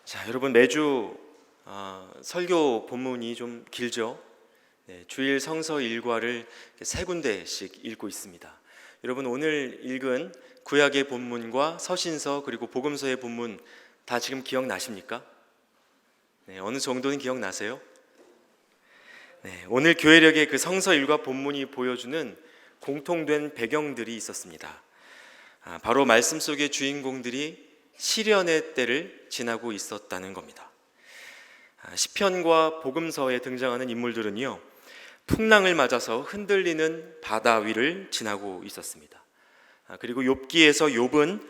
자, 여러분 매주 설교 본문이 좀 길죠? 네, 주일 성서 일과를 세 군데씩 읽고 있습니다. 여러분 오늘 읽은 구약의 본문과 서신서 그리고 복음서의 본문 다 지금 기억나십니까? 네, 어느 정도는 기억나세요? 네, 오늘 교회력의 그 성서 일과 본문이 보여주는 공통된 배경들이 있었습니다. 바로 말씀 속의 주인공들이 시련의 때를 지나고 있었다는 겁니다. 시편과 복음서에 등장하는 인물들은요, 풍랑을 맞아서 흔들리는 바다 위를 지나고 있었습니다. 그리고 욥기에서 욥은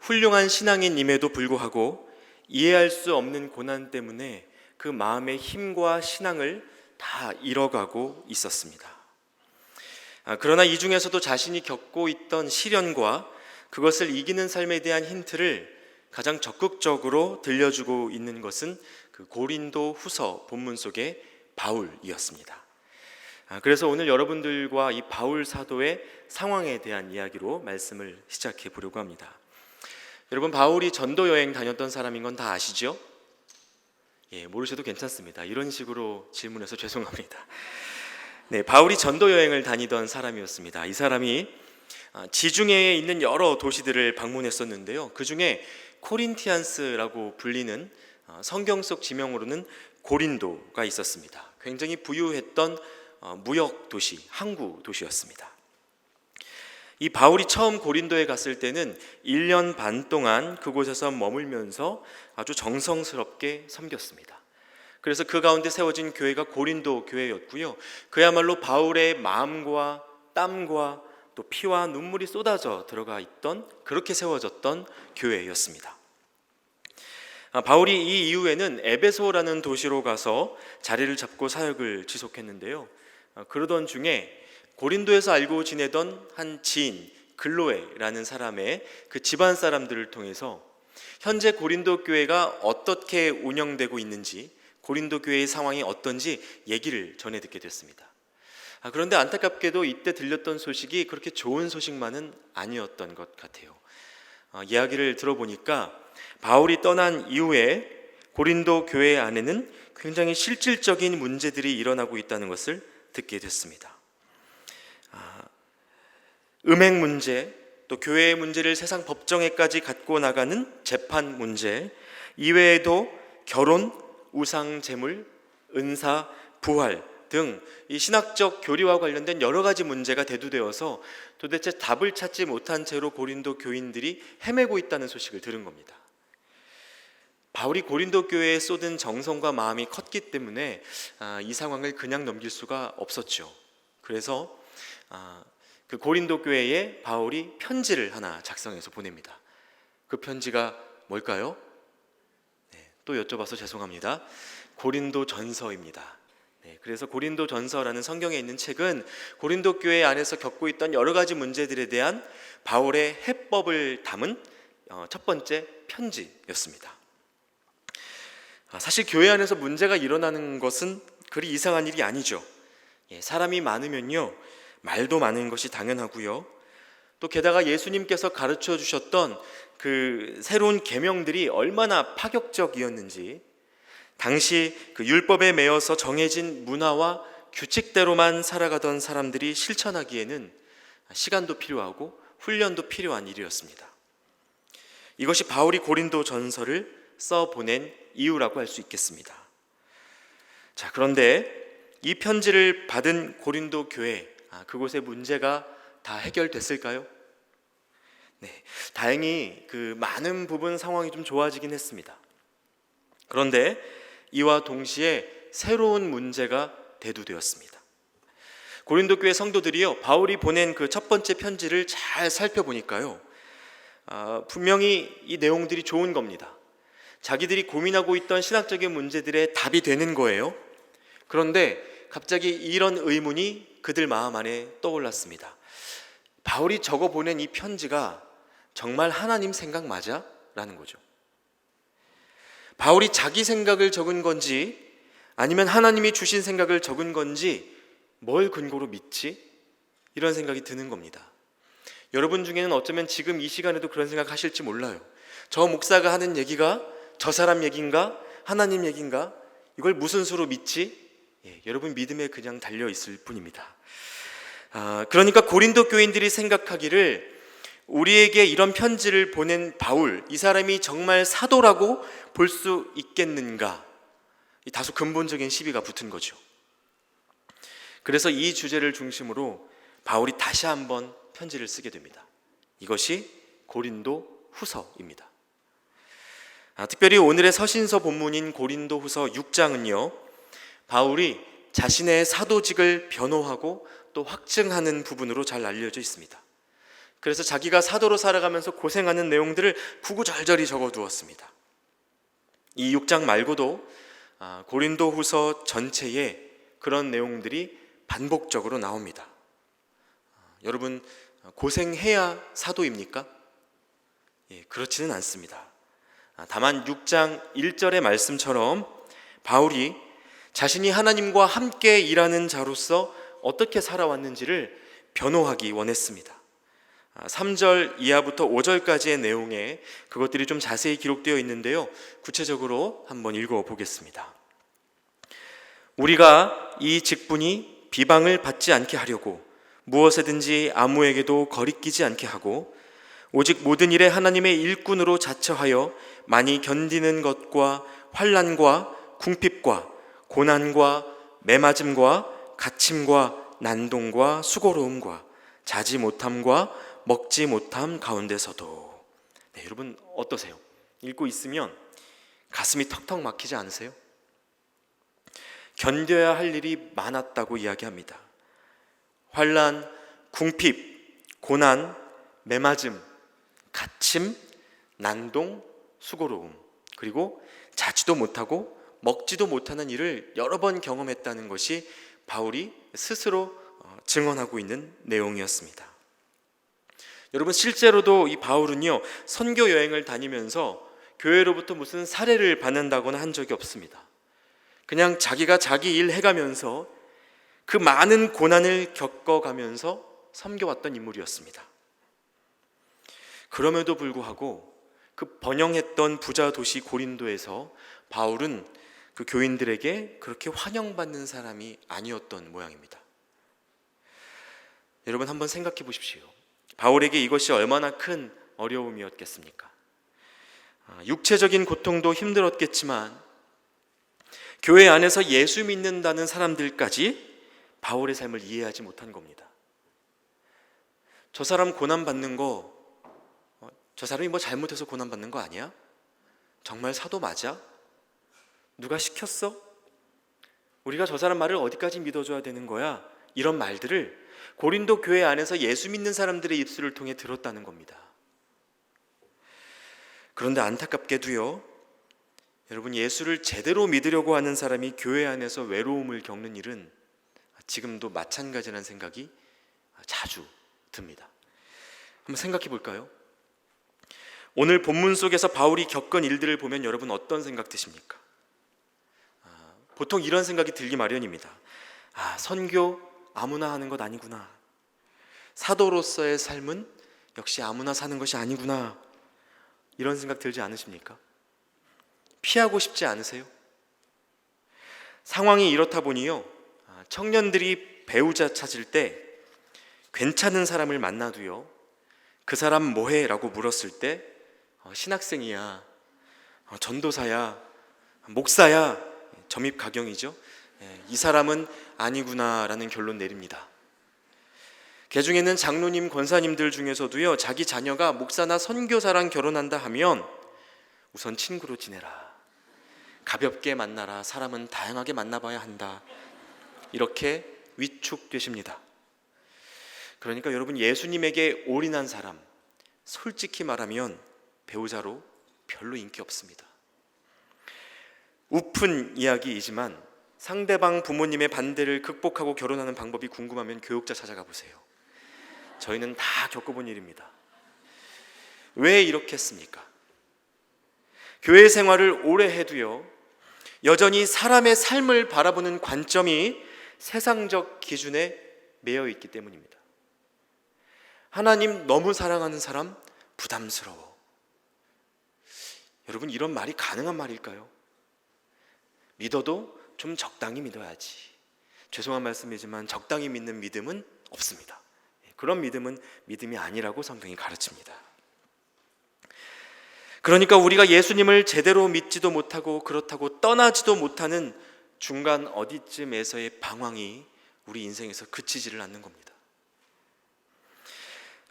훌륭한 신앙인임에도 불구하고 이해할 수 없는 고난 때문에 그 마음의 힘과 신앙을 다 잃어가고 있었습니다. 그러나 이 중에서도 자신이 겪고 있던 시련과 그것을 이기는 삶에 대한 힌트를 가장 적극적으로 들려주고 있는 것은 그 고린도 후서 본문 속의 바울이었습니다. 그래서 오늘 여러분들과 이 바울 사도의 상황에 대한 이야기로 말씀을 시작해 보려고 합니다. 여러분, 바울이 전도 여행 다녔던 사람인 건 다 아시죠? 예, 모르셔도 괜찮습니다. 이런 식으로 질문해서 죄송합니다. 네, 바울이 전도 여행을 다니던 사람이었습니다. 이 사람이 지중해에 있는 여러 도시들을 방문했었는데요. 그 중에 코린티안스라고 불리는 성경 속 지명으로는 고린도가 있었습니다. 굉장히 부유했던 무역 도시, 항구 도시였습니다. 이 바울이 처음 고린도에 갔을 때는 1년 반 동안 그곳에서 머물면서 아주 정성스럽게 섬겼습니다. 그래서 그 가운데 세워진 교회가 고린도 교회였고요. 그야말로 바울의 마음과 땀과 또 피와 눈물이 쏟아져 들어가 있던, 그렇게 세워졌던 교회였습니다. 바울이 이 이후에는 에베소라는 도시로 가서 자리를 잡고 사역을 지속했는데요. 그러던 중에 고린도에서 알고 지내던 한 지인 글로에라는 사람의 그 집안 사람들을 통해서 현재 고린도 교회가 어떻게 운영되고 있는지, 고린도 교회의 상황이 어떤지 얘기를 전해 듣게 됐습니다. 그런데 안타깝게도 이때 들렸던 소식이 그렇게 좋은 소식만은 아니었던 것 같아요. 이야기를 들어보니까 바울이 떠난 이후에 고린도 교회 안에는 굉장히 실질적인 문제들이 일어나고 있다는 것을 듣게 됐습니다. 음행 문제, 또 교회의 문제를 세상 법정에까지 갖고 나가는 재판 문제, 이외에도 결혼, 우상 제물, 은사, 부활 등 이 신학적 교리와 관련된 여러 가지 문제가 대두되어서 도대체 답을 찾지 못한 채로 고린도 교인들이 헤매고 있다는 소식을 들은 겁니다. 바울이 고린도 교회에 쏟은 정성과 마음이 컸기 때문에 이 상황을 그냥 넘길 수가 없었죠. 그래서 그 고린도 교회에 바울이 편지를 하나 작성해서 보냅니다. 그 편지가 뭘까요? 네, 또 여쭤봐서 죄송합니다. 고린도 전서입니다. 네, 그래서 고린도 전서라는 성경에 있는 책은 고린도 교회 안에서 겪고 있던 여러 가지 문제들에 대한 바울의 해법을 담은 첫 번째 편지였습니다. 사실 교회 안에서 문제가 일어나는 것은 그리 이상한 일이 아니죠. 사람이 많으면요, 말도 많은 것이 당연하고요. 또 게다가 예수님께서 가르쳐 주셨던 그 새로운 계명들이 얼마나 파격적이었는지, 당시 그 율법에 매여서 정해진 문화와 규칙대로만 살아가던 사람들이 실천하기에는 시간도 필요하고 훈련도 필요한 일이었습니다. 이것이 바울이 고린도 전서를 써보낸 이유라고 할 수 있겠습니다. 자, 그런데 이 편지를 받은 고린도 교회, 그곳의 문제가 다 해결됐을까요? 네, 다행히 그 많은 부분 상황이 좀 좋아지긴 했습니다. 그런데 이와 동시에 새로운 문제가 대두되었습니다. 고린도 교회 성도들이요, 바울이 보낸 그 첫 번째 편지를 잘 살펴보니까요, 분명히 이 내용들이 좋은 겁니다. 자기들이 고민하고 있던 신학적인 문제들의 답이 되는 거예요. 그런데 갑자기 이런 의문이 그들 마음 안에 떠올랐습니다. 바울이 적어 보낸 이 편지가 정말 하나님 생각 맞아? 라는 거죠. 바울이 자기 생각을 적은 건지 아니면 하나님이 주신 생각을 적은 건지 뭘 근거로 믿지? 이런 생각이 드는 겁니다. 여러분 중에는 어쩌면 지금 이 시간에도 그런 생각 하실지 몰라요. 저 목사가 하는 얘기가 저 사람 얘긴가? 하나님 얘긴가? 이걸 무슨 수로 믿지? 여러분 믿음에 그냥 달려 있을 뿐입니다. 그러니까 고린도 교인들이 생각하기를 우리에게 이런 편지를 보낸 바울, 이 사람이 정말 사도라고 볼 수 있겠는가? 다소 근본적인 시비가 붙은 거죠. 그래서 이 주제를 중심으로 바울이 다시 한번 편지를 쓰게 됩니다. 이것이 고린도 후서입니다. 특별히 오늘의 서신서 본문인 고린도 후서 6장은요, 바울이 자신의 사도직을 변호하고 또 확증하는 부분으로 잘 알려져 있습니다. 그래서 자기가 사도로 살아가면서 고생하는 내용들을 구구절절히 적어두었습니다. 이 6장 말고도 고린도 후서 전체에 그런 내용들이 반복적으로 나옵니다. 여러분, 고생해야 사도입니까? 그렇지는 않습니다. 다만 6장 1절의 말씀처럼 바울이 자신이 하나님과 함께 일하는 자로서 어떻게 살아왔는지를 변호하기 원했습니다. 3절 이하부터 5절까지의 내용에 그것들이 좀 자세히 기록되어 있는데요, 구체적으로 한번 읽어보겠습니다. 우리가 이 직분이 비방을 받지 않게 하려고 무엇에든지 아무에게도 거리끼지 않게 하고 오직 모든 일에 하나님의 일꾼으로 자처하여 많이 견디는 것과 환난과 궁핍과 고난과 매맞음과 갇힘과 난동과 수고로움과 자지 못함과 먹지 못함 가운데서도. 여러분 어떠세요? 읽고 있으면 가슴이 턱턱 막히지 않으세요? 견뎌야 할 일이 많았다고 이야기합니다. 환난, 궁핍, 고난, 매맞음, 갇힘, 난동, 수고로움, 그리고 자지도 못하고 먹지도 못하는 일을 여러 번 경험했다는 것이 바울이 스스로 증언하고 있는 내용이었습니다. 여러분 실제로도 이 바울은요, 선교 여행을 다니면서 교회로부터 무슨 사례를 받는다거나 한 적이 없습니다. 그냥 자기가 자기 일 해가면서 그 많은 고난을 겪어가면서 섬겨왔던 인물이었습니다. 그럼에도 불구하고 그 번영했던 부자 도시 고린도에서 바울은 그 교인들에게 그렇게 환영받는 사람이 아니었던 모양입니다. 여러분 한번 생각해 보십시오. 바울에게 이것이 얼마나 큰 어려움이었겠습니까? 육체적인 고통도 힘들었겠지만 교회 안에서 예수 믿는다는 사람들까지 바울의 삶을 이해하지 못한 겁니다. 저 사람 고난받는 거, 저 사람이 뭐 잘못해서 고난받는 거 아니야? 정말 사도 맞아? 누가 시켰어? 우리가 저 사람 말을 어디까지 믿어줘야 되는 거야? 이런 말들을 고린도 교회 안에서 예수 믿는 사람들의 입술을 통해 들었다는 겁니다. 그런데 안타깝게도요, 여러분 예수를 제대로 믿으려고 하는 사람이 교회 안에서 외로움을 겪는 일은 지금도 마찬가지라는 생각이 자주 듭니다. 한번 생각해 볼까요? 오늘 본문 속에서 바울이 겪은 일들을 보면 여러분 어떤 생각 드십니까? 보통 이런 생각이 들기 마련입니다. 선교 아무나 하는 것 아니구나. 사도로서의 삶은 역시 아무나 사는 것이 아니구나. 이런 생각 들지 않으십니까? 피하고 싶지 않으세요? 상황이 이렇다 보니요, 청년들이 배우자 찾을 때 괜찮은 사람을 만나도요, 그 사람 뭐해? 라고 물었을 때 신학생이야, 전도사야, 목사야, 점입가경이죠. 이 사람은 아니구나 라는 결론 내립니다. 개중에는 장로님, 권사님들 중에서도요, 자기 자녀가 목사나 선교사랑 결혼한다 하면 우선 친구로 지내라, 가볍게 만나라, 사람은 다양하게 만나봐야 한다, 이렇게 위축되십니다. 그러니까 여러분 예수님에게 올인한 사람, 솔직히 말하면 배우자로 별로 인기 없습니다. 우픈 이야기이지만 상대방 부모님의 반대를 극복하고 결혼하는 방법이 궁금하면 교육자 찾아가 보세요. 저희는 다 겪어본 일입니다. 왜 이렇게 했습니까? 교회 생활을 오래 해도요, 여전히 사람의 삶을 바라보는 관점이 세상적 기준에 매여 있기 때문입니다. 하나님 너무 사랑하는 사람 부담스러워. 여러분, 이런 말이 가능한 말일까요? 믿어도 좀 적당히 믿어야지. 죄송한 말씀이지만 적당히 믿는 믿음은 없습니다. 그런 믿음은 믿음이 아니라고 성경이 가르칩니다. 그러니까 우리가 예수님을 제대로 믿지도 못하고 그렇다고 떠나지도 못하는 중간 어디쯤에서의 방황이 우리 인생에서 그치지를 않는 겁니다.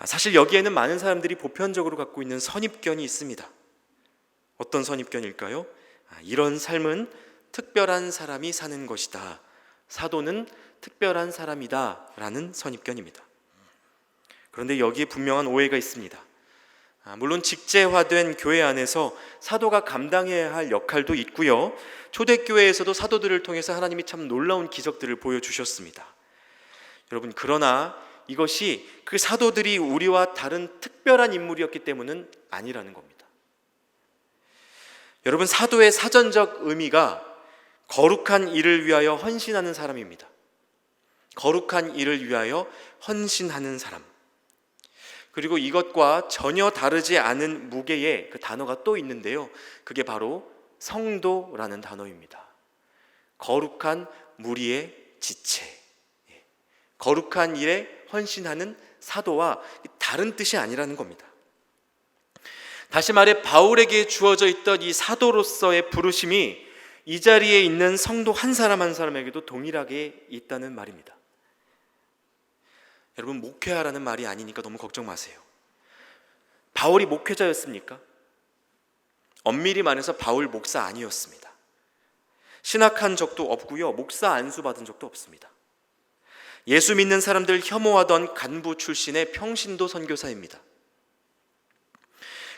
사실 여기에는 많은 사람들이 보편적으로 갖고 있는 선입견이 있습니다. 어떤 선입견일까요? 이런 삶은 특별한 사람이 사는 것이다. 사도는 특별한 사람이다 라는 선입견입니다. 그런데 여기에 분명한 오해가 있습니다. 물론 직제화된 교회 안에서 사도가 감당해야 할 역할도 있고요, 초대교회에서도 사도들을 통해서 하나님이 참 놀라운 기적들을 보여주셨습니다. 여러분, 그러나 이것이 그 사도들이 우리와 다른 특별한 인물이었기 때문은 아니라는 겁니다. 여러분, 사도의 사전적 의미가 거룩한 일을 위하여 헌신하는 사람입니다. 거룩한 일을 위하여 헌신하는 사람. 그리고 이것과 전혀 다르지 않은 무게의 그 단어가 또 있는데요, 그게 바로 성도라는 단어입니다. 거룩한 무리의 지체, 거룩한 일에 헌신하는 사도와 다른 뜻이 아니라는 겁니다. 다시 말해 바울에게 주어져 있던 이 사도로서의 부르심이 이 자리에 있는 성도 한 사람 한 사람에게도 동일하게 있다는 말입니다. 여러분, 목회하라는 말이 아니니까 너무 걱정 마세요. 바울이 목회자였습니까? 엄밀히 말해서 바울 목사 아니었습니다. 신학한 적도 없고요, 목사 안수 받은 적도 없습니다. 예수 믿는 사람들 혐오하던 간부 출신의 평신도 선교사입니다.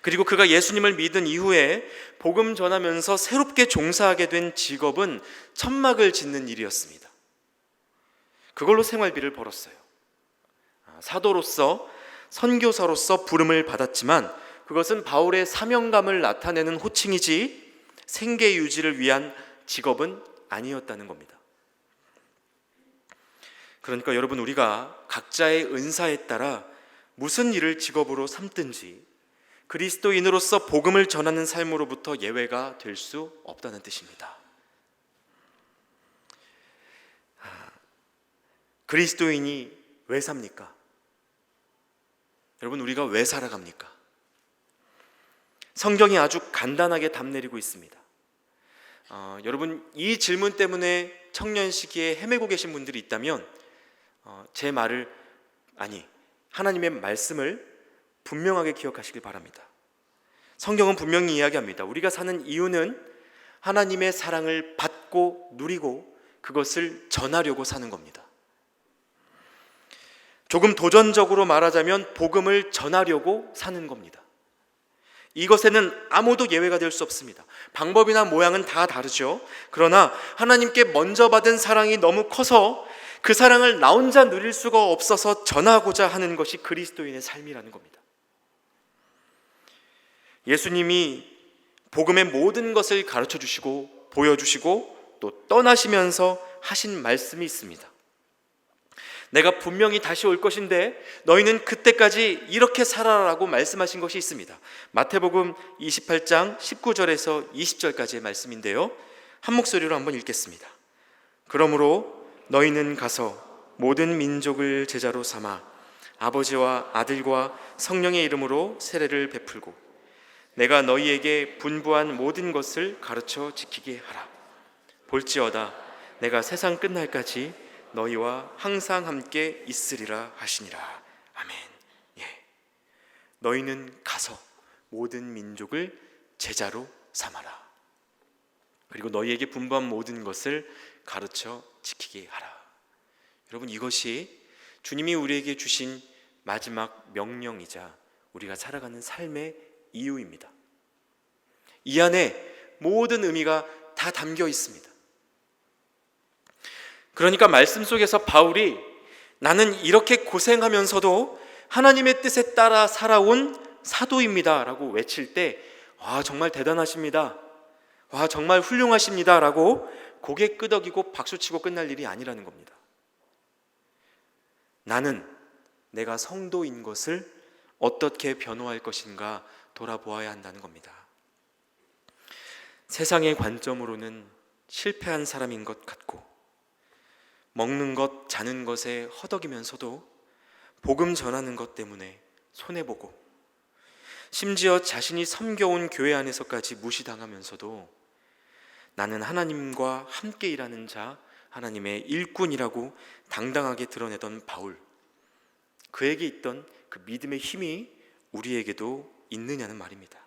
그리고 그가 예수님을 믿은 이후에 복음 전하면서 새롭게 종사하게 된 직업은 천막을 짓는 일이었습니다. 그걸로 생활비를 벌었어요. 사도로서, 선교사로서 부름을 받았지만 그것은 바울의 사명감을 나타내는 호칭이지 생계 유지를 위한 직업은 아니었다는 겁니다. 그러니까 여러분, 우리가 각자의 은사에 따라 무슨 일을 직업으로 삼든지 그리스도인으로서 복음을 전하는 삶으로부터 예외가 될 수 없다는 뜻입니다. 그리스도인이 왜 삽니까? 여러분, 우리가 왜 살아갑니까? 성경이 아주 간단하게 답 내리고 있습니다. 여러분, 이 질문 때문에 청년 시기에 헤매고 계신 분들이 있다면 제 말을, 하나님의 말씀을 분명하게 기억하시길 바랍니다. 성경은 분명히 이야기합니다. 우리가 사는 이유는 하나님의 사랑을 받고 누리고 그것을 전하려고 사는 겁니다. 조금 도전적으로 말하자면 복음을 전하려고 사는 겁니다. 이것에는 아무도 예외가 될 수 없습니다. 방법이나 모양은 다 다르죠. 그러나 하나님께 먼저 받은 사랑이 너무 커서 그 사랑을 나 혼자 누릴 수가 없어서 전하고자 하는 것이 그리스도인의 삶이라는 겁니다. 예수님이 복음의 모든 것을 가르쳐 주시고 보여주시고 또 떠나시면서 하신 말씀이 있습니다. 내가 분명히 다시 올 것인데 너희는 그때까지 이렇게 살아라라고 말씀하신 것이 있습니다. 마태복음 28장 19절에서 20절까지의 말씀인데요, 한 목소리로 한번 읽겠습니다. 그러므로 너희는 가서 모든 민족을 제자로 삼아 아버지와 아들과 성령의 이름으로 세례를 베풀고 내가 너희에게 분부한 모든 것을 가르쳐 지키게 하라. 볼지어다 내가 세상 끝날까지 너희와 항상 함께 있으리라 하시니라. 아멘. 너희는 가서 모든 민족을 제자로 삼아라. 그리고 너희에게 분부한 모든 것을 가르쳐 지키게 하라. 여러분, 이것이 주님이 우리에게 주신 마지막 명령이자 우리가 살아가는 삶의 이유입니다. 이 안에 모든 의미가 다 담겨 있습니다. 그러니까 말씀 속에서 바울이 나는 이렇게 고생하면서도 하나님의 뜻에 따라 살아온 사도입니다 라고 외칠 때 와, 정말 대단하십니다, 와, 정말 훌륭하십니다 라고 고개 끄덕이고 박수치고 끝날 일이 아니라는 겁니다. 나는 내가 성도인 것을 어떻게 변호할 것인가 돌아보아야 한다는 겁니다. 세상의 관점으로는 실패한 사람인 것 같고, 먹는 것, 자는 것에 허덕이면서도 복음 전하는 것 때문에 손해보고, 심지어 자신이 섬겨온 교회 안에서까지 무시당하면서도 나는 하나님과 함께 일하는 자, 하나님의 일꾼이라고 당당하게 드러내던 바울, 그에게 있던 그 믿음의 힘이 우리에게도 있느냐는 말입니다.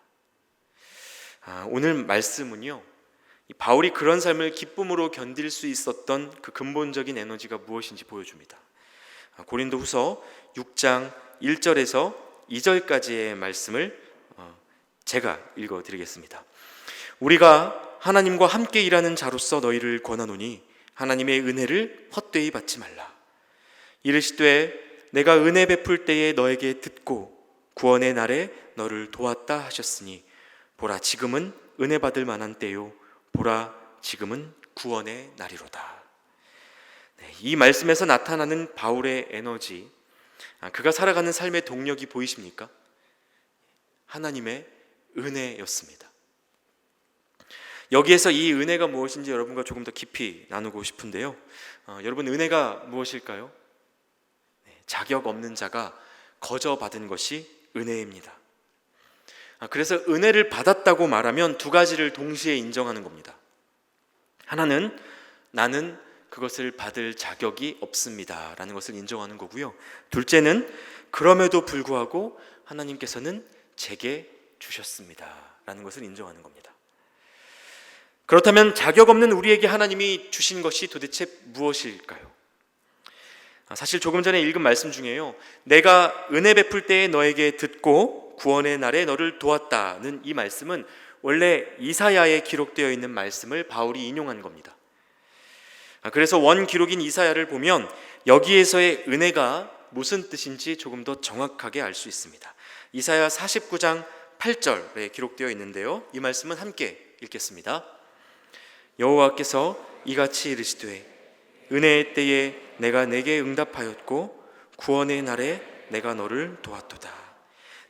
오늘 말씀은요, 바울이 그런 삶을 기쁨으로 견딜 수 있었던 그 근본적인 에너지가 무엇인지 보여줍니다. 고린도후서 6장 1절에서 2절까지의 말씀을 제가 읽어드리겠습니다. 우리가 하나님과 함께 일하는 자로서 너희를 권하노니 하나님의 은혜를 헛되이 받지 말라. 이르시되 내가 은혜 베풀 때에 너에게 듣고 구원의 날에 너를 도왔다 하셨으니 보라 지금은 은혜 받을 만한 때요 보라 지금은 구원의 날이로다. 이 말씀에서 나타나는 바울의 에너지, 그가 살아가는 삶의 동력이 보이십니까? 하나님의 은혜였습니다. 여기에서 이 은혜가 무엇인지 여러분과 조금 더 깊이 나누고 싶은데요. 여러분, 은혜가 무엇일까요? 자격 없는 자가 거저 받은 것이 은혜입니다. 그래서 은혜를 받았다고 말하면 두 가지를 동시에 인정하는 겁니다. 하나는 나는 그것을 받을 자격이 없습니다 라는 것을 인정하는 거고요. 둘째는 그럼에도 불구하고 하나님께서는 제게 주셨습니다 라는 것을 인정하는 겁니다. 그렇다면 자격 없는 우리에게 하나님이 주신 것이 도대체 무엇일까요? 사실 조금 전에 읽은 말씀 중에요, 내가 은혜 베풀 때에 너에게 듣고 구원의 날에 너를 도왔다는 이 말씀은 원래 이사야에 기록되어 있는 말씀을 바울이 인용한 겁니다. 그래서 원 기록인 이사야를 보면 여기에서의 은혜가 무슨 뜻인지 조금 더 정확하게 알 수 있습니다. 이사야 49장 8절에 기록되어 있는데요, 이 말씀은 함께 읽겠습니다. 여호와께서 이같이 이르시되 은혜의 때에 내가 내게 응답하였고 구원의 날에 내가 너를 도왔도다.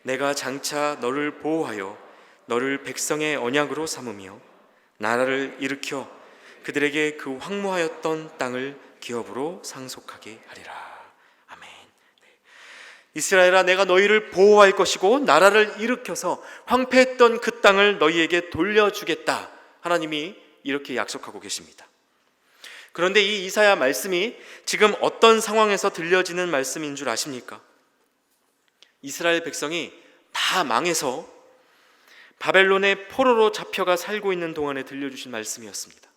내가 장차 너를 보호하여 너를 백성의 언약으로 삼으며 나라를 일으켜 그들에게 그 황무하였던 땅을 기업으로 상속하게 하리라. 아멘. 이스라엘아, 내가 너희를 보호할 것이고 나라를 일으켜서 황폐했던 그 땅을 너희에게 돌려주겠다. 하나님이 이렇게 약속하고 계십니다. 그런데 이 이사야 말씀이 지금 어떤 상황에서 들려지는 말씀인 줄 아십니까? 이스라엘 백성이 다 망해서 바벨론의 포로로 잡혀가 살고 있는 동안에 들려주신 말씀이었습니다.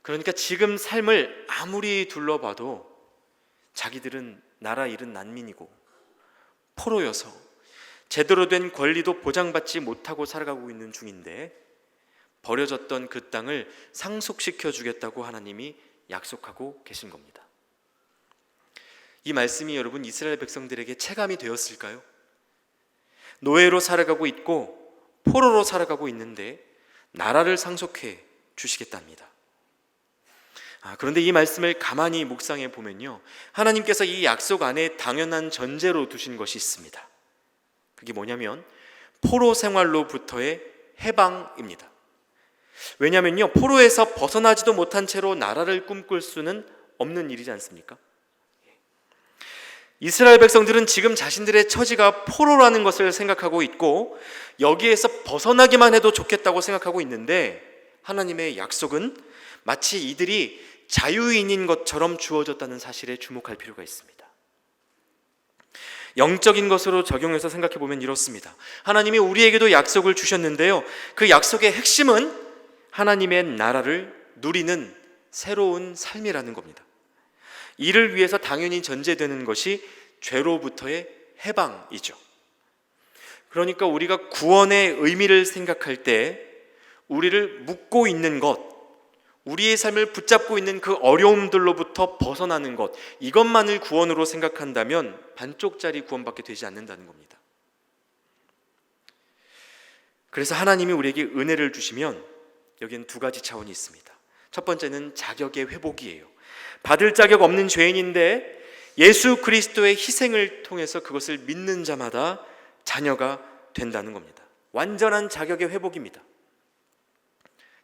그러니까 지금 삶을 아무리 둘러봐도 자기들은 나라 잃은 난민이고 포로여서 제대로 된 권리도 보장받지 못하고 살아가고 있는 중인데 버려졌던 그 땅을 상속시켜 주겠다고 하나님이 약속하고 계신 겁니다. 이 말씀이 여러분 이스라엘 백성들에게 체감이 되었을까요? 노예로 살아가고 있고 포로로 살아가고 있는데 나라를 상속해 주시겠답니다. 그런데 이 말씀을 가만히 묵상해 보면요, 하나님께서 이 약속 안에 당연한 전제로 두신 것이 있습니다. 그게 뭐냐면 포로 생활로부터의 해방입니다. 왜냐하면요, 포로에서 벗어나지도 못한 채로 나라를 꿈꿀 수는 없는 일이지 않습니까? 이스라엘 백성들은 지금 자신들의 처지가 포로라는 것을 생각하고 있고 여기에서 벗어나기만 해도 좋겠다고 생각하고 있는데 하나님의 약속은 마치 이들이 자유인인 것처럼 주어졌다는 사실에 주목할 필요가 있습니다. 영적인 것으로 적용해서 생각해 보면 이렇습니다. 하나님이 우리에게도 약속을 주셨는데요, 그 약속의 핵심은 하나님의 나라를 누리는 새로운 삶이라는 겁니다. 이를 위해서 당연히 전제되는 것이 죄로부터의 해방이죠. 그러니까 우리가 구원의 의미를 생각할 때 우리를 묶고 있는 것, 우리의 삶을 붙잡고 있는 그 어려움들로부터 벗어나는 것, 이것만을 구원으로 생각한다면 반쪽짜리 구원밖에 되지 않는다는 겁니다. 그래서 하나님이 우리에게 은혜를 주시면 여기는 두 가지 차원이 있습니다. 첫 번째는 자격의 회복이에요. 받을 자격 없는 죄인인데 예수 그리스도의 희생을 통해서 그것을 믿는 자마다 자녀가 된다는 겁니다. 완전한 자격의 회복입니다.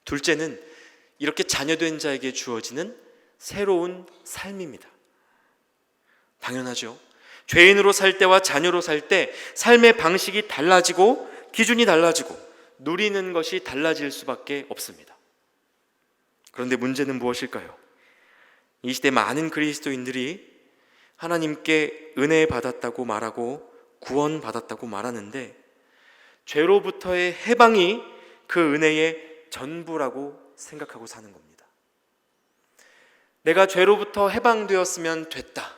둘째는 이렇게 자녀된 자에게 주어지는 새로운 삶입니다. 당연하죠. 죄인으로 살 때와 자녀로 살 때 삶의 방식이 달라지고 기준이 달라지고 누리는 것이 달라질 수밖에 없습니다. 그런데 문제는 무엇일까요? 이 시대 많은 그리스도인들이 하나님께 은혜 받았다고 말하고 구원 받았다고 말하는데 죄로부터의 해방이 그 은혜의 전부라고 생각하고 사는 겁니다. 내가 죄로부터 해방되었으면 됐다,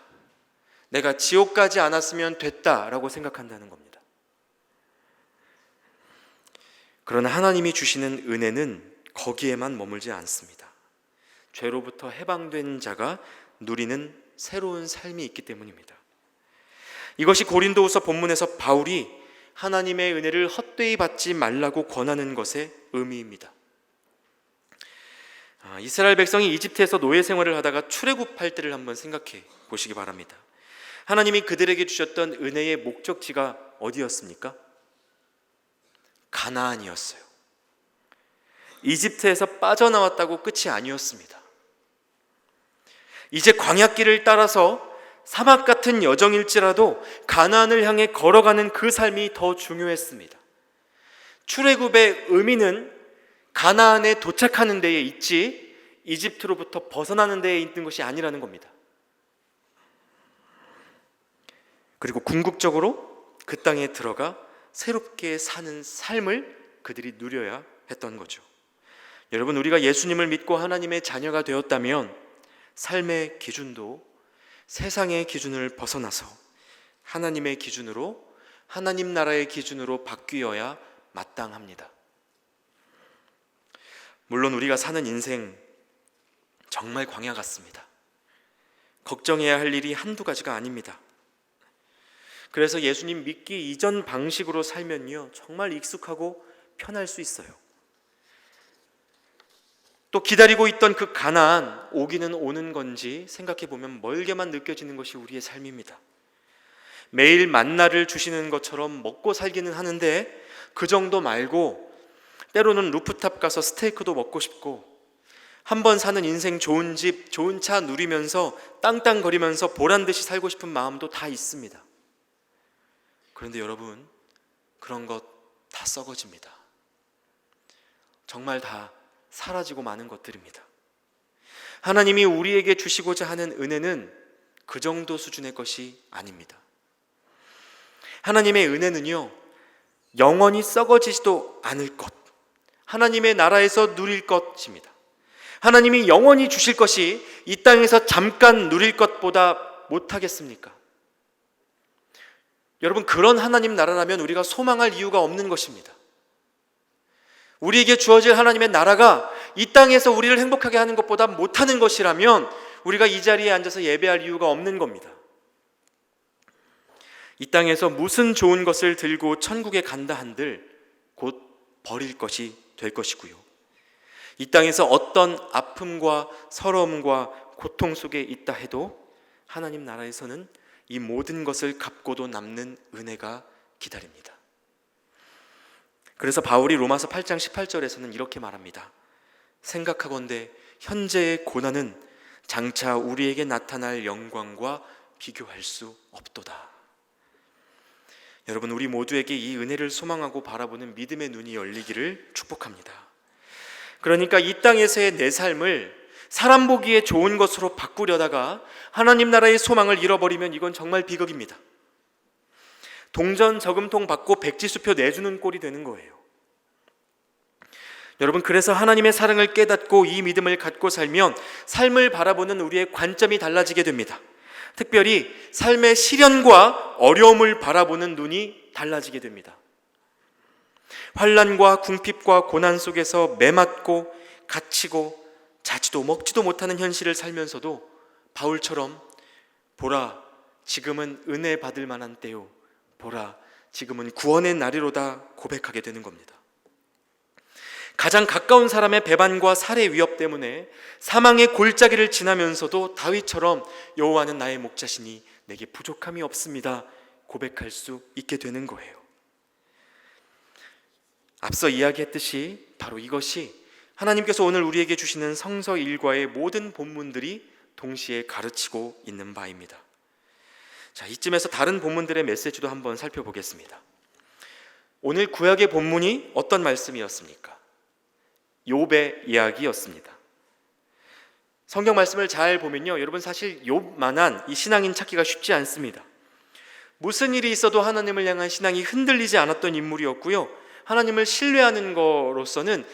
내가 지옥 가지 않았으면 됐다라고 생각한다는 겁니다. 그러나 하나님이 주시는 은혜는 거기에만 머물지 않습니다. 죄로부터 해방된 자가 누리는 새로운 삶이 있기 때문입니다. 이것이 고린도후서 본문에서 바울이 하나님의 은혜를 헛되이 받지 말라고 권하는 것의 의미입니다. 이스라엘 백성이 이집트에서 노예 생활을 하다가 출애굽할 때를 한번 생각해 보시기 바랍니다. 하나님이 그들에게 주셨던 은혜의 목적지가 어디였습니까? 가나안이었어요. 이집트에서 빠져나왔다고 끝이 아니었습니다. 이제 광야길을 따라서 사막 같은 여정일지라도 가나안을 향해 걸어가는 그 삶이 더 중요했습니다. 출애굽의 의미는 가나안에 도착하는 데에 있지 이집트로부터 벗어나는 데에 있는 것이 아니라는 겁니다. 그리고 궁극적으로 그 땅에 들어가 새롭게 사는 삶을 그들이 누려야 했던 거죠. 여러분, 우리가 예수님을 믿고 하나님의 자녀가 되었다면 삶의 기준도 세상의 기준을 벗어나서 하나님의 기준으로, 하나님 나라의 기준으로 바뀌어야 마땅합니다. 물론 우리가 사는 인생 정말 광야 같습니다. 걱정해야 할 일이 한두 가지가 아닙니다. 그래서 예수님 믿기 이전 방식으로 살면요, 정말 익숙하고 편할 수 있어요. 또 기다리고 있던 그 가나안, 오기는 오는 건지 생각해 보면 멀게만 느껴지는 것이 우리의 삶입니다. 매일 만나를 주시는 것처럼 먹고 살기는 하는데 그 정도 말고 때로는 루프탑 가서 스테이크도 먹고 싶고, 한번 사는 인생 좋은 집, 좋은 차 누리면서 땅땅거리면서 보란듯이 살고 싶은 마음도 다 있습니다. 그런데 여러분, 그런 것 다 썩어집니다. 정말 다 사라지고 마는 것들입니다. 하나님이 우리에게 주시고자 하는 은혜는 그 정도 수준의 것이 아닙니다. 하나님의 은혜는요, 영원히 썩어지지도 않을 것, 하나님의 나라에서 누릴 것입니다. 하나님이 영원히 주실 것이 이 땅에서 잠깐 누릴 것보다 못하겠습니까? 여러분, 그런 하나님 나라라면 우리가 소망할 이유가 없는 것입니다. 우리에게 주어질 하나님의 나라가 이 땅에서 우리를 행복하게 하는 것보다 못하는 것이라면 우리가 이 자리에 앉아서 예배할 이유가 없는 겁니다. 이 땅에서 무슨 좋은 것을 들고 천국에 간다 한들 곧 버릴 것이 될 것이고요, 이 땅에서 어떤 아픔과 서러움과 고통 속에 있다 해도 하나님 나라에서는 이 모든 것을 갚고도 남는 은혜가 기다립니다. 그래서 바울이 로마서 8장 18절에서는 이렇게 말합니다. 생각하건대 현재의 고난은 장차 우리에게 나타날 영광과 비교할 수 없도다. 여러분, 우리 모두에게 이 은혜를 소망하고 바라보는 믿음의 눈이 열리기를 축복합니다. 그러니까 이 땅에서의 내 삶을 사람 보기에 좋은 것으로 바꾸려다가 하나님 나라의 소망을 잃어버리면 이건 정말 비극입니다. 동전 저금통 받고 백지수표 내주는 꼴이 되는 거예요. 여러분, 그래서 하나님의 사랑을 깨닫고 이 믿음을 갖고 살면 삶을 바라보는 우리의 관점이 달라지게 됩니다. 특별히 삶의 시련과 어려움을 바라보는 눈이 달라지게 됩니다. 환난과 궁핍과 고난 속에서 매맞고 갇히고 자지도 먹지도 못하는 현실을 살면서도 바울처럼 보라, 지금은 은혜 받을 만한 때요, 보라, 지금은 구원의 날이로다 고백하게 되는 겁니다. 가장 가까운 사람의 배반과 살해 위협 때문에 사망의 골짜기를 지나면서도 다윗처럼 여호와는 나의 목자시니 내게 부족함이 없습니다 고백할 수 있게 되는 거예요. 앞서 이야기했듯이 바로 이것이 하나님께서 오늘 우리에게 주시는 성서 일과의 모든 본문들이 동시에 가르치고 있는 바입니다. 자, 이쯤에서 다른 본문들의 메시지도 한번 살펴보겠습니다. 오늘 구약의 본문이 어떤 말씀이었습니까? 욥의 이야기였습니다. 성경 말씀을 잘 보면요, 여러분 사실 욥만한 이 신앙인 찾기가 쉽지 않습니다. 무슨 일이 있어도 하나님을 향한 신앙이 흔들리지 않았던 인물이었고요, 하나님을 신뢰하는 거로서는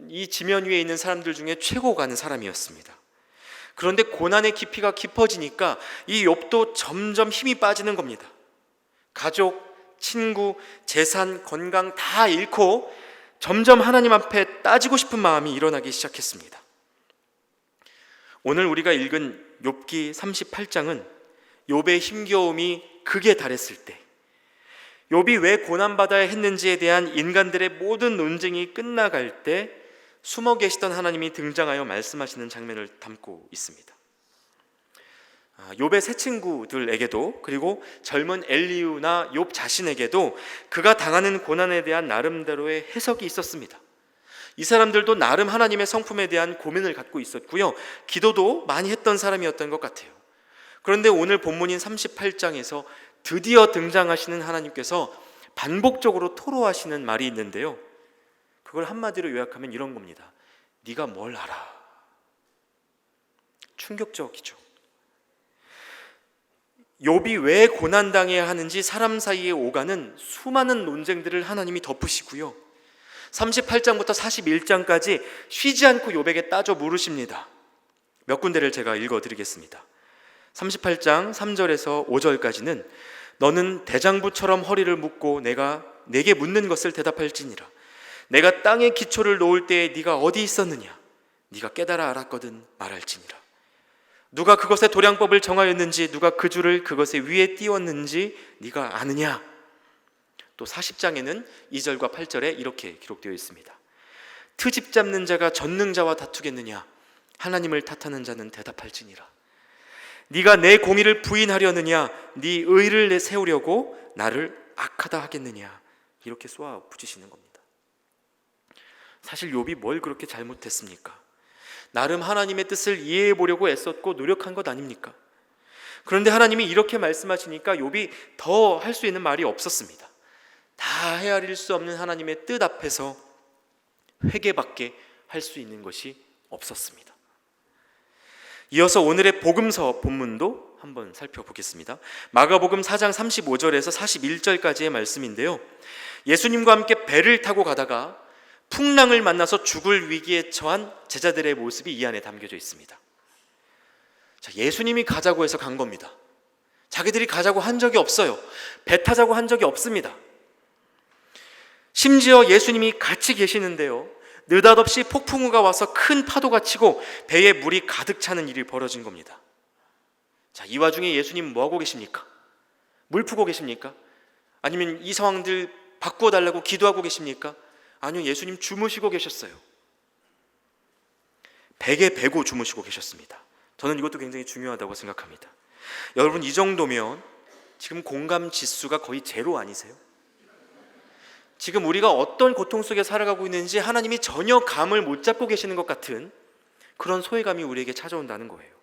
이 지면 위에 있는 사람들 중에 최고 가는 사람이었습니다. 그런데 고난의 깊이가 깊어지니까 이 욥도 점점 힘이 빠지는 겁니다. 가족, 친구, 재산, 건강 다 잃고 점점 하나님 앞에 따지고 싶은 마음이 일어나기 시작했습니다. 오늘 우리가 읽은 욥기 38장은 욥의 힘겨움이 극에 달했을 때, 욥이 왜 고난받아야 했는지에 대한 인간들의 모든 논쟁이 끝나갈 때 숨어 계시던 하나님이 등장하여 말씀하시는 장면을 담고 있습니다. 욥의 세 친구들에게도, 그리고 젊은 엘리후나 욥 자신에게도 그가 당하는 고난에 대한 나름대로의 해석이 있었습니다. 이 사람들도 나름 하나님의 성품에 대한 고민을 갖고 있었고요, 기도도 많이 했던 사람이었던 것 같아요. 그런데 오늘 본문인 38장에서 드디어 등장하시는 하나님께서 반복적으로 토로하시는 말이 있는데요, 그걸 한마디로 요약하면 이런 겁니다. 네가 뭘 알아? 충격적이죠. 욥이 왜 고난당해야 하는지 사람 사이에 오가는 수많은 논쟁들을 하나님이 덮으시고요, 38장부터 41장까지 쉬지 않고 욥에게 따져 물으십니다. 몇 군데를 제가 읽어드리겠습니다. 38장 3절에서 5절까지는 너는 대장부처럼 허리를 묶고 내가 내게 묻는 것을 대답할지니라. 내가 땅에 기초를 놓을 때에 네가 어디 있었느냐? 네가 깨달아 알았거든 말할지니라. 누가 그것의 도량법을 정하였는지, 누가 그 줄을 그것의 위에 띄웠는지 네가 아느냐? 또 40장에는 2절과 8절에 이렇게 기록되어 있습니다. 트집 잡는 자가 전능자와 다투겠느냐? 하나님을 탓하는 자는 대답할지니라. 네가 내 공의를 부인하려느냐? 네 의를 내세우려고 나를 악하다 하겠느냐? 이렇게 쏘아 붙이시는 겁니다. 사실 욥이 뭘 그렇게 잘못했습니까? 나름 하나님의 뜻을 이해해 보려고 애썼고 노력한 것 아닙니까? 그런데 하나님이 이렇게 말씀하시니까 욥이 더 할 수 있는 말이 없었습니다. 다 헤아릴 수 없는 하나님의 뜻 앞에서 회개밖에 할 수 있는 것이 없었습니다. 이어서 오늘의 복음서 본문도 한번 살펴보겠습니다. 마가복음 4장 35절에서 41절까지의 말씀인데요, 예수님과 함께 배를 타고 가다가 풍랑을 만나서 죽을 위기에 처한 제자들의 모습이 이 안에 담겨져 있습니다. 자, 예수님이 가자고 해서 간 겁니다. 자기들이 가자고 한 적이 없어요. 배 타자고 한 적이 없습니다. 심지어 예수님이 같이 계시는데요, 느닷없이 폭풍우가 와서 큰 파도가 치고 배에 물이 가득 차는 일이 벌어진 겁니다. 자, 이 와중에 예수님 뭐 하고 계십니까? 물 푸고 계십니까? 아니면 이 상황들 바꾸어 달라고 기도하고 계십니까? 아니요, 예수님 주무시고 계셨어요. 베개 베고 주무시고 계셨습니다. 저는 이것도 굉장히 중요하다고 생각합니다. 여러분, 이 정도면 지금 공감 지수가 거의 제로 아니세요? 지금 우리가 어떤 고통 속에 살아가고 있는지 하나님이 전혀 감을 못 잡고 계시는 것 같은 그런 소외감이 우리에게 찾아온다는 거예요.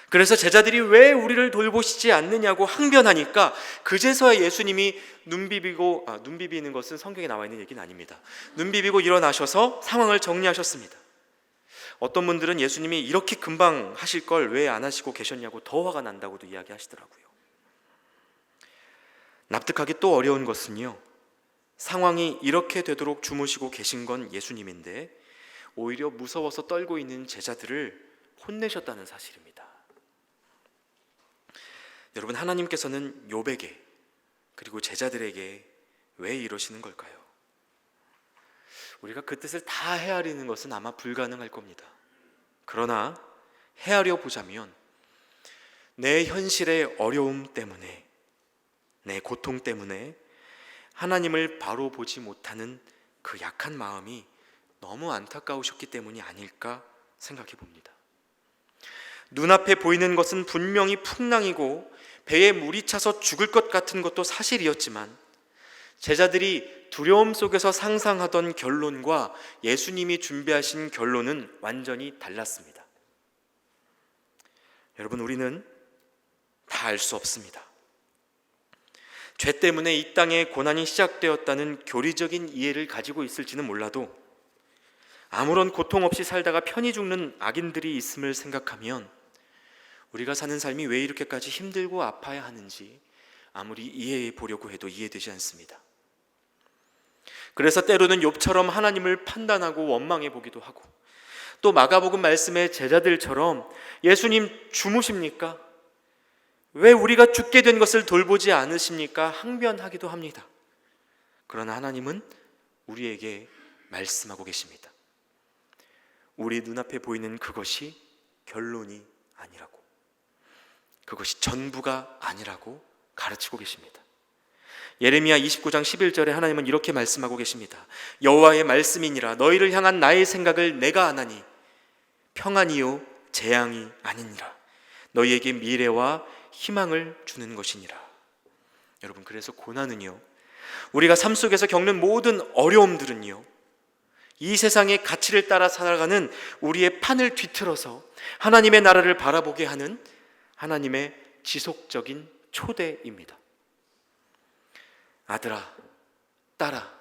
그래서 제자들이 왜 우리를 돌보시지 않느냐고 항변하니까 그제서야 예수님이 눈 비비는 것은 성경에 나와 있는 얘기는 아닙니다. 눈 비비고 일어나셔서 상황을 정리하셨습니다. 어떤 분들은 예수님이 이렇게 금방 하실 걸 왜 안 하시고 계셨냐고 더 화가 난다고도 이야기하시더라고요. 납득하기 또 어려운 것은요, 상황이 이렇게 되도록 주무시고 계신 건 예수님인데 오히려 무서워서 떨고 있는 제자들을 혼내셨다는 사실입니다. 여러분, 하나님께서는 욥에게 그리고 제자들에게 왜 이러시는 걸까요? 우리가 그 뜻을 다 헤아리는 것은 아마 불가능할 겁니다. 그러나 헤아려 보자면 내 현실의 어려움 때문에, 내 고통 때문에 하나님을 바로 보지 못하는 그 약한 마음이 너무 안타까우셨기 때문이 아닐까 생각해 봅니다. 눈앞에 보이는 것은 분명히 풍랑이고 배에 물이 차서 죽을 것 같은 것도 사실이었지만 제자들이 두려움 속에서 상상하던 결론과 예수님이 준비하신 결론은 완전히 달랐습니다. 여러분, 우리는 다 알 수 없습니다. 죄 때문에 이 땅에 고난이 시작되었다는 교리적인 이해를 가지고 있을지는 몰라도 아무런 고통 없이 살다가 편히 죽는 악인들이 있음을 생각하면 우리가 사는 삶이 왜 이렇게까지 힘들고 아파야 하는지 아무리 이해해 보려고 해도 이해되지 않습니다. 그래서 때로는 욥처럼 하나님을 판단하고 원망해 보기도 하고, 또 마가복음 말씀의 제자들처럼 예수님 주무십니까? 왜 우리가 죽게 된 것을 돌보지 않으십니까? 항변하기도 합니다. 그러나 하나님은 우리에게 말씀하고 계십니다. 우리 눈앞에 보이는 그것이 결론이 아니라고, 그것이 전부가 아니라고 가르치고 계십니다. 예레미야 29장 11절에 하나님은 이렇게 말씀하고 계십니다. 여호와의 말씀이니라. 너희를 향한 나의 생각을 내가 아나니 평안이요 재앙이 아니니라. 너희에게 미래와 희망을 주는 것이니라. 여러분, 그래서 고난은요, 우리가 삶 속에서 겪는 모든 어려움들은요, 이 세상의 가치를 따라 살아가는 우리의 판을 뒤틀어서 하나님의 나라를 바라보게 하는 하나님의 지속적인 초대입니다. 아들아, 딸아,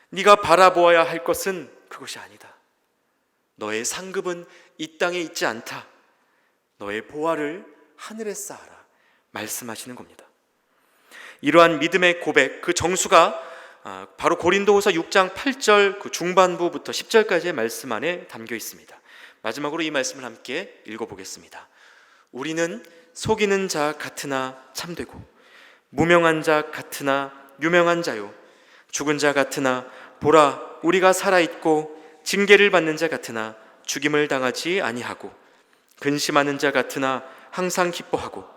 네가 바라보아야 할 것은 그것이 아니다. 너의 상급은 이 땅에 있지 않다. 너의 보화를 하늘에 쌓아라. 말씀하시는 겁니다. 이러한 믿음의 고백, 그 정수가 바로 고린도후서 6장 8절 그 중반부부터 10절까지의 말씀 안에 담겨 있습니다. 마지막으로 이 말씀을 함께 읽어보겠습니다. 우리는 속이는 자 같으나 참되고 무명한 자 같으나 유명한 자요, 죽은 자 같으나 보라 우리가 살아있고 징계를 받는 자 같으나 죽임을 당하지 아니하고, 근심하는 자 같으나 항상 기뻐하고,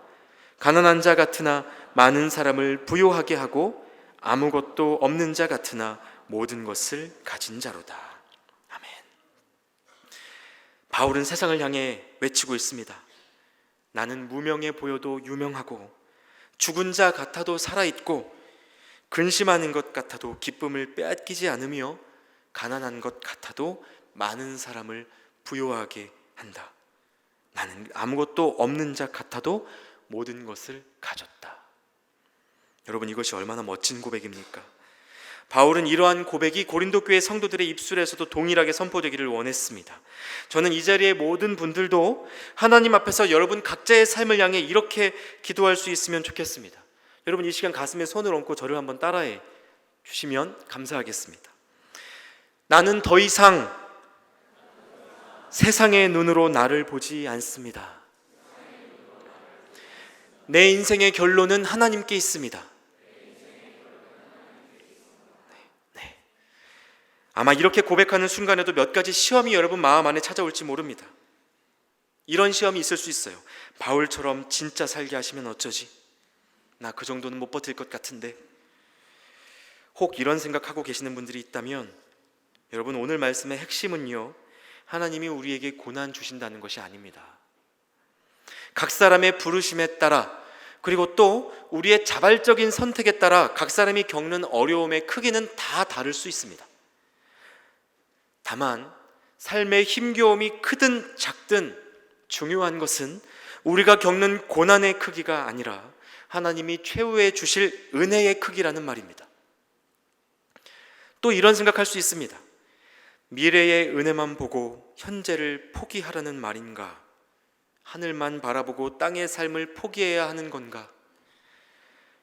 가난한 자 같으나 많은 사람을 부요하게 하고, 아무것도 없는 자 같으나 모든 것을 가진 자로다. 아멘. 바울은 세상을 향해 외치고 있습니다. 나는 무명해 보여도 유명하고, 죽은 자 같아도 살아있고, 근심하는 것 같아도 기쁨을 빼앗기지 않으며, 가난한 것 같아도 많은 사람을 부요하게 한다. 나는 아무것도 없는 자 같아도 모든 것을 가졌다. 여러분, 이것이 얼마나 멋진 고백입니까? 바울은 이러한 고백이 고린도 교회 성도들의 입술에서도 동일하게 선포되기를 원했습니다. 저는 이 자리의 모든 분들도 하나님 앞에서 여러분 각자의 삶을 향해 이렇게 기도할 수 있으면 좋겠습니다. 여러분, 이 시간 가슴에 손을 얹고 저를 한번 따라해 주시면 감사하겠습니다. 나는 더 이상 세상의 눈으로 나를 보지 않습니다. 내 인생의 결론은 하나님께 있습니다. 네. 아마 이렇게 고백하는 순간에도 몇 가지 시험이 여러분 마음 안에 찾아올지 모릅니다. 이런 시험이 있을 수 있어요. 바울처럼 진짜 살게 하시면 어쩌지? 나 그 정도는 못 버틸 것 같은데. 혹 이런 생각하고 계시는 분들이 있다면 여러분, 오늘 말씀의 핵심은요, 하나님이 우리에게 고난 주신다는 것이 아닙니다. 각 사람의 부르심에 따라, 그리고 또 우리의 자발적인 선택에 따라 각 사람이 겪는 어려움의 크기는 다 다를 수 있습니다. 다만 삶의 힘겨움이 크든 작든 중요한 것은 우리가 겪는 고난의 크기가 아니라 하나님이 최후에 주실 은혜의 크기라는 말입니다. 또 이런 생각할 수 있습니다. 미래의 은혜만 보고 현재를 포기하라는 말인가? 하늘만 바라보고 땅의 삶을 포기해야 하는 건가?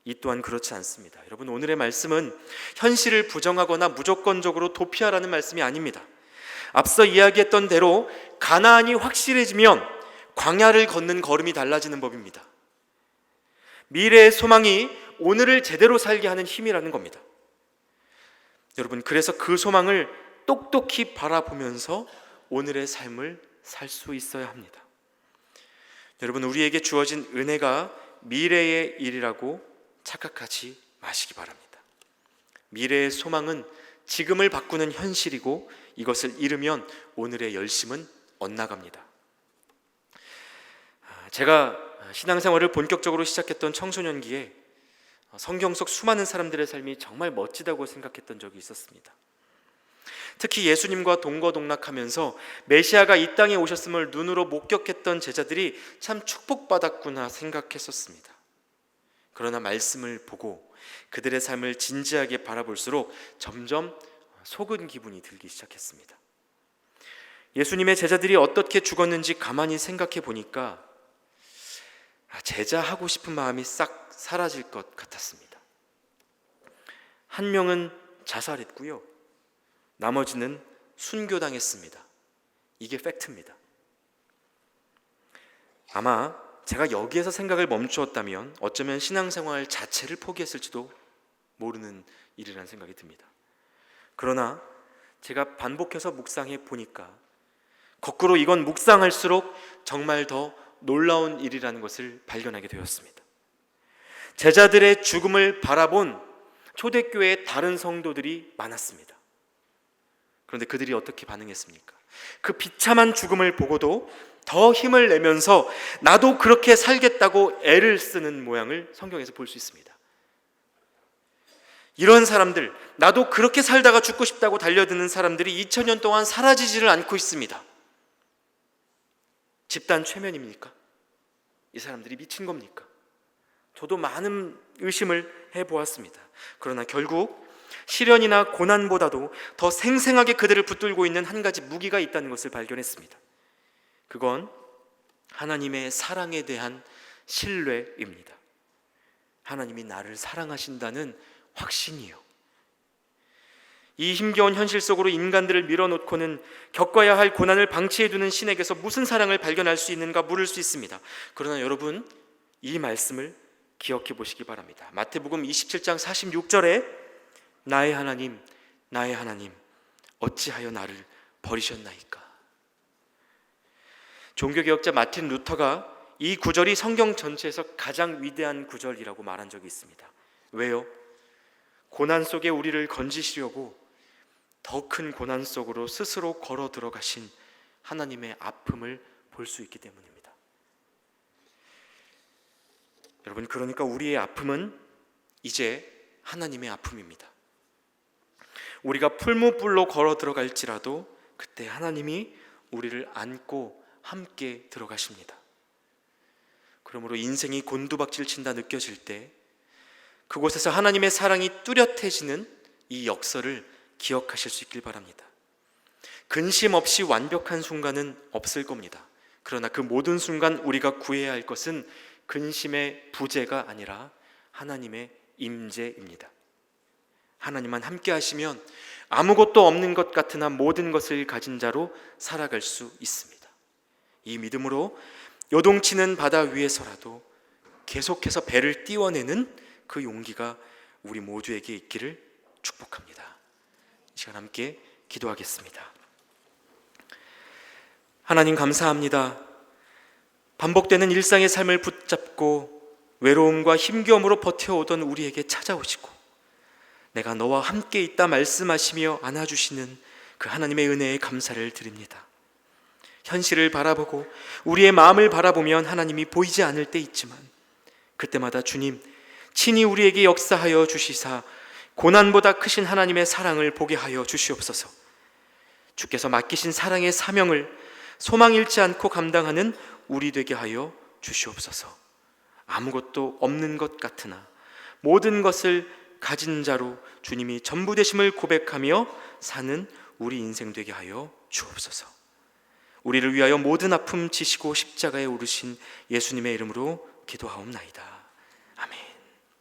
이 또한 그렇지 않습니다. 여러분, 오늘의 말씀은 현실을 부정하거나 무조건적으로 도피하라는 말씀이 아닙니다. 앞서 이야기했던 대로 가나안이 확실해지면 광야를 걷는 걸음이 달라지는 법입니다. 미래의 소망이 오늘을 제대로 살게 하는 힘이라는 겁니다. 여러분, 그래서 그 소망을 똑똑히 바라보면서 오늘의 삶을 살 수 있어야 합니다. 여러분, 우리에게 주어진 은혜가 미래의 일이라고 착각하지 마시기 바랍니다. 미래의 소망은 지금을 바꾸는 현실이고, 이것을 잃으면 오늘의 열심은 엇나갑니다. 제가 신앙생활을 본격적으로 시작했던 청소년기에 성경 속 수많은 사람들의 삶이 정말 멋지다고 생각했던 적이 있었습니다. 특히 예수님과 동거동락하면서 메시아가 이 땅에 오셨음을 눈으로 목격했던 제자들이 참 축복받았구나 생각했었습니다. 그러나 말씀을 보고 그들의 삶을 진지하게 바라볼수록 점점 속은 기분이 들기 시작했습니다. 예수님의 제자들이 어떻게 죽었는지 가만히 생각해 보니까 제자하고 싶은 마음이 싹 사라질 것 같았습니다. 한 명은 자살했고요, 나머지는 순교당했습니다. 이게 팩트입니다. 아마 제가 여기에서 생각을 멈추었다면 어쩌면 신앙생활 자체를 포기했을지도 모르는 일이라는 생각이 듭니다. 그러나 제가 반복해서 묵상해 보니까 거꾸로 이건 묵상할수록 정말 더 놀라운 일이라는 것을 발견하게 되었습니다. 제자들의 죽음을 바라본 초대교회의 다른 성도들이 많았습니다. 그런데 그들이 어떻게 반응했습니까? 그 비참한 죽음을 보고도 더 힘을 내면서 나도 그렇게 살겠다고 애를 쓰는 모양을 성경에서 볼 수 있습니다. 이런 사람들, 나도 그렇게 살다가 죽고 싶다고 달려드는 사람들이 2000년 동안 사라지지를 않고 있습니다. 집단 최면입니까? 이 사람들이 미친 겁니까? 저도 많은 의심을 해보았습니다. 그러나 결국 시련이나 고난보다도 더 생생하게 그들을 붙들고 있는 한 가지 무기가 있다는 것을 발견했습니다. 그건 하나님의 사랑에 대한 신뢰입니다. 하나님이 나를 사랑하신다는 확신이요. 이 힘겨운 현실 속으로 인간들을 밀어놓고는 겪어야 할 고난을 방치해두는 신에게서 무슨 사랑을 발견할 수 있는가 물을 수 있습니다. 그러나 여러분, 이 말씀을 기억해 보시기 바랍니다. 마태복음 27장 46절에 나의 하나님, 나의 하나님, 어찌하여 나를 버리셨나이까. 종교개혁자 마틴 루터가 이 구절이 성경 전체에서 가장 위대한 구절이라고 말한 적이 있습니다. 왜요? 고난 속에 우리를 건지시려고 더 큰 고난 속으로 스스로 걸어 들어가신 하나님의 아픔을 볼 수 있기 때문입니다. 여러분, 그러니까 우리의 아픔은 이제 하나님의 아픔입니다. 우리가 풀무불로 걸어 들어갈지라도 그때 하나님이 우리를 안고 함께 들어가십니다. 그러므로 인생이 곤두박질 친다 느껴질 때 그곳에서 하나님의 사랑이 뚜렷해지는 이 역설을 기억하실 수 있길 바랍니다. 근심 없이 완벽한 순간은 없을 겁니다. 그러나 그 모든 순간 우리가 구해야 할 것은 근심의 부재가 아니라 하나님의 임재입니다. 하나님만 함께 하시면 아무것도 없는 것 같으나 모든 것을 가진 자로 살아갈 수 있습니다. 이 믿음으로 요동치는 바다 위에서라도 계속해서 배를 띄워내는 그 용기가 우리 모두에게 있기를 축복합니다. 이 시간 함께 기도하겠습니다. 하나님, 감사합니다. 반복되는 일상의 삶을 붙잡고 외로움과 힘겨움으로 버텨오던 우리에게 찾아오시고 내가 너와 함께 있다 말씀하시며 안아주시는 그 하나님의 은혜에 감사를 드립니다. 현실을 바라보고 우리의 마음을 바라보면 하나님이 보이지 않을 때 있지만 그때마다 주님 친히 우리에게 역사하여 주시사 고난보다 크신 하나님의 사랑을 보게 하여 주시옵소서. 주께서 맡기신 사랑의 사명을 소망 잃지 않고 감당하는 우리 되게 하여 주시옵소서. 아무것도 없는 것 같으나 모든 것을 가진 자로 주님이 전부 되심을 고백하며 사는 우리 인생 되게 하여 주옵소서. 우리를 위하여 모든 아픔 지시고 십자가에 오르신 예수님의 이름으로 기도하옵나이다.